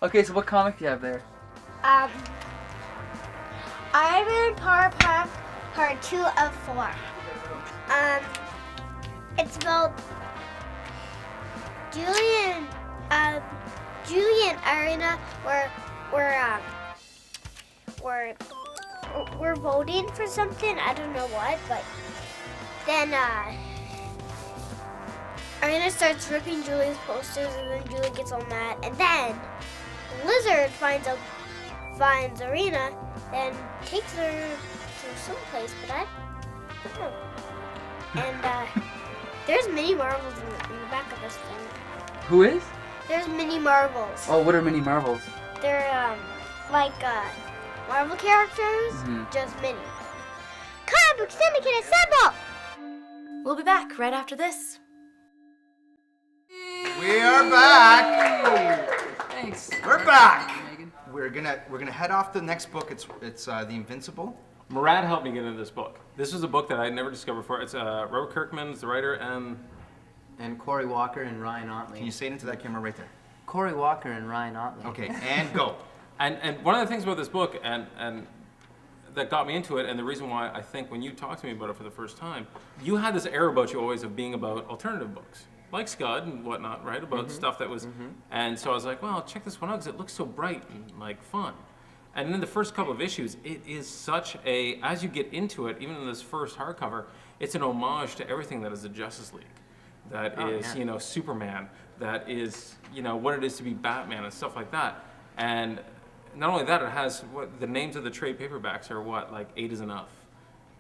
Okay, so what comic do you have there? Iron Man Power Pack Part 2 of 4. It's about Julian Arena we're voting for something. I don't know what, but then Arena starts ripping Julian's posters, and then Julian gets all mad, and then Lizard finds Arena and takes her to someplace, but I don't know. And there's mini marvels in the back of this thing. Who is? There's mini marvels. Oh, what are mini marvels? They're like Marvel characters, just mini. Comic Book Syndicate assemble! We'll be back right after this. We are back. Thanks. We're back. Megan. We're gonna head off to the next book. It's the Invincible. Murad helped me get into this book. This was a book that I had never discovered before. It's Robert Kirkman is the writer, And Corey Walker and Ryan Ottley. Can you say it into that camera right there? Corey Walker and Ryan Ottley. Okay, and go. And one of the things about this book and that got me into it, and the reason why I think when you talked to me about it for the first time, you had this air about you always of being about alternative books, like Scud and whatnot, right? About stuff that was, and so I was like, well, I'll check this one out because it looks so bright and like fun. And in the first couple of issues, it is such a, as you get into it, even in this first hardcover, it's an homage to everything that is the Justice League. That is, you know, Superman. That is, you know, what it is to be Batman and stuff like that. And not only that, it has the names of the trade paperbacks are what, like 8 is enough.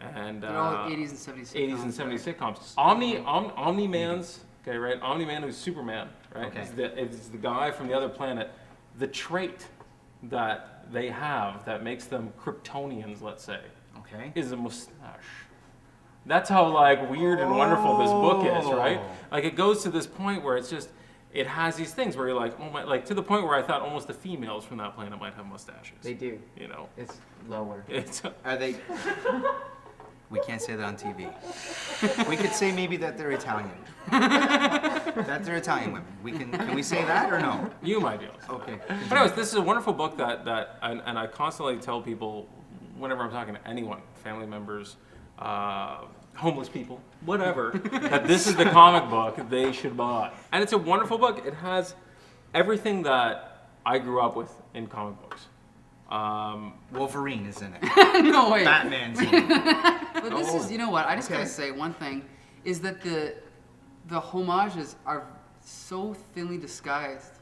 And They're all 80s and 70s 80s and 70s sitcoms. Omni-Man's, okay, right? Omni-Man who's Superman, right? Okay. It's the guy from the other planet. The trait that they have that makes them Kryptonians, let's say, Okay. is a mustache. That's how like weird and wonderful this book is, right? Like it goes to this point where it's just, it has these things where you're like, oh my, like to the point where I thought almost the females from that planet might have mustaches. They do. You know? It's lower. It's Are they? We can't say that on TV. We could say maybe that they're Italian. That they're Italian women. Can we say that or no? you might be able to say Okay. that. But anyways, this is a wonderful book that and I constantly tell people whenever I'm talking to anyone, family members, homeless people, whatever, that this is the comic book they should buy. And it's a wonderful book. It has everything that I grew up with in comic books. Wolverine is in it. No way. Batman's in it. But this is, you know what? I just Okay. gotta say one thing, is that the homages are so thinly disguised.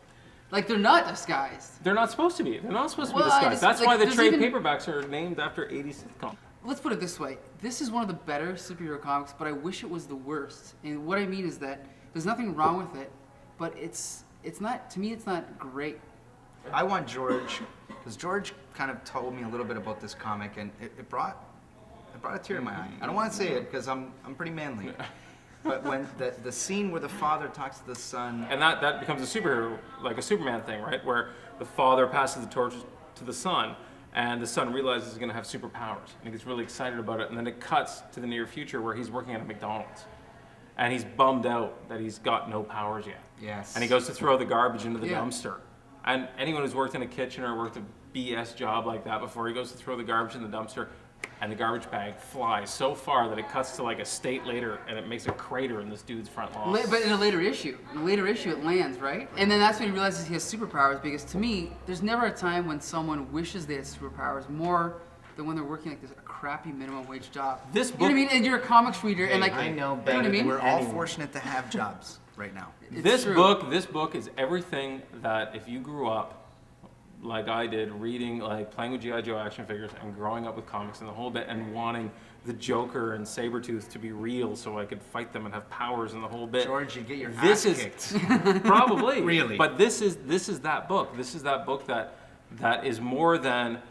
Like they're not disguised. They're not supposed to be. They're not supposed to be Well, I disguised. just- That's like, why the there's trade even- paperbacks are named after 80s sitcoms. Let's put it this way. This is one of the better superhero comics, but I wish it was the worst. And what I mean is that there's nothing wrong with it, but it's not, to me, it's not great. I want George, because George kind of told me a little bit about this comic, and it brought a tear to my eye. I don't want to say it because I'm pretty manly, but when the scene where the father talks to the son, And that becomes a superhero, like a Superman thing, right? Where the father passes the torch to the son, and the son realizes he's going to have superpowers, and he gets really excited about it. And then it cuts to the near future where he's working at a McDonald's, and he's bummed out that he's got no powers yet. yes, And he goes to throw the garbage into the Yeah. dumpster. And anyone who's worked in a kitchen or worked a BS job like that before, he goes to throw the garbage in the dumpster, and the garbage bag flies so far that it cuts to like a state later, and it makes a crater in this dude's front lawn. But in a later issue, it lands, right? And then that's when he realizes he has superpowers, because to me, there's never a time when someone wishes they had superpowers more than when they're working like this a crappy minimum wage job. This You know what I book- mean? And you're a comics reader, and like, I know you know what better I than mean? we're all Anyone. fortunate to have jobs right now. It's This true. book is everything that if you grew up like I did, reading, like playing with G.I. Joe action figures and growing up with comics and the whole bit, and wanting the Joker and Sabretooth to be real so I could fight them and have powers and the whole bit. George, you get your This ass is- kicked. Probably. Really? But this is that book. This is that book that is more than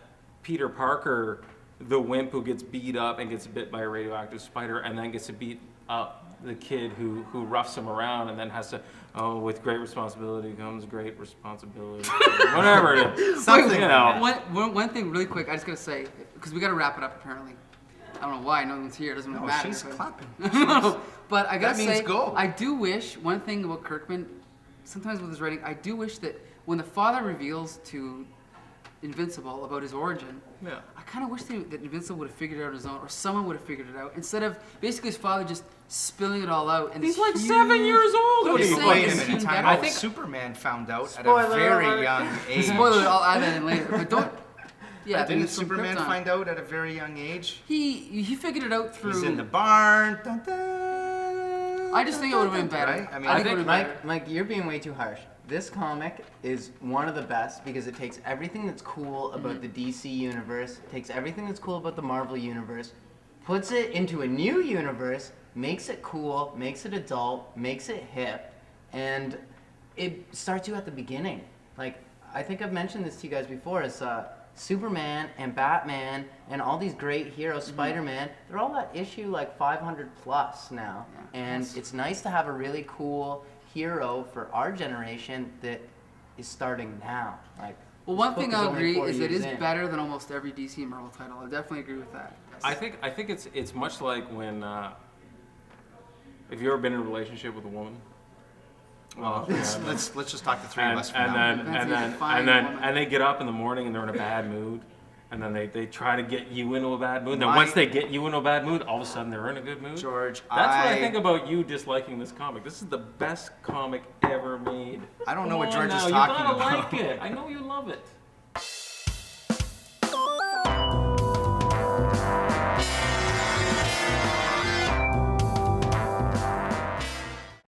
Peter Parker, the wimp who gets beat up and gets bit by a radioactive spider and then gets to beat up the kid who roughs him around and then has to, oh, with great responsibility comes great responsibility. Whatever it is. Something. You know. One thing really quick, I just gotta say, because we gotta wrap it up apparently. I don't know why, no one's here, it doesn't really Oh, matter. she's but- clapping. But I gotta That means say, go. I do wish, one thing about Kirkman, sometimes with his writing, I do wish that when the father reveals to Invincible about his origin, Yeah. I kind of wish that Invincible would have figured it out on his own, or someone would have figured it out, instead of basically his father just spilling it all out. And He's this like huge- 7 years old. No, when he's he saying Wait a it's minute, even time better. out. I think- Superman found out at Spoiler a very alert. young age. Spoiler, I'll add that in later. But don't. Yeah, Didn't there's some Superman Krypton. find out at a very young age? He figured it out through. He's in the barn. Dun, dun, I just think it would have been better. Right? I mean, I I think it think would have been better. Mike, you're being way too harsh. This comic is one of the best because it takes everything that's cool about the DC universe, takes everything that's cool about the Marvel universe, puts it into a new universe, makes it cool, makes it adult, makes it hip, and it starts you at the beginning. Like, I think I've mentioned this to you guys before, is Superman and Batman and all these great heroes, Spider-Man, they're all at issue like 500 plus now. Yeah. And it's nice to have a really cool hero for our generation that is starting now. Like, Well, this one book thing is I'll only agree 4 is it years is in. better than almost every DC and Marvel title. I definitely agree with that. I think it's much like when if you've ever been in a relationship with a woman. well, let's just talk the three of And, us from and now. then Depends and how you then define and then woman. and they get up in the morning and they're in a bad mood, and then they try to get you into a bad mood. And then My- once they get you into a bad mood, all of a sudden they're in a good mood. George, That's what I think about you disliking this comic. This is the best comic ever made. I don't know Come what on George is now, talking you gotta about. like it. I know you love it.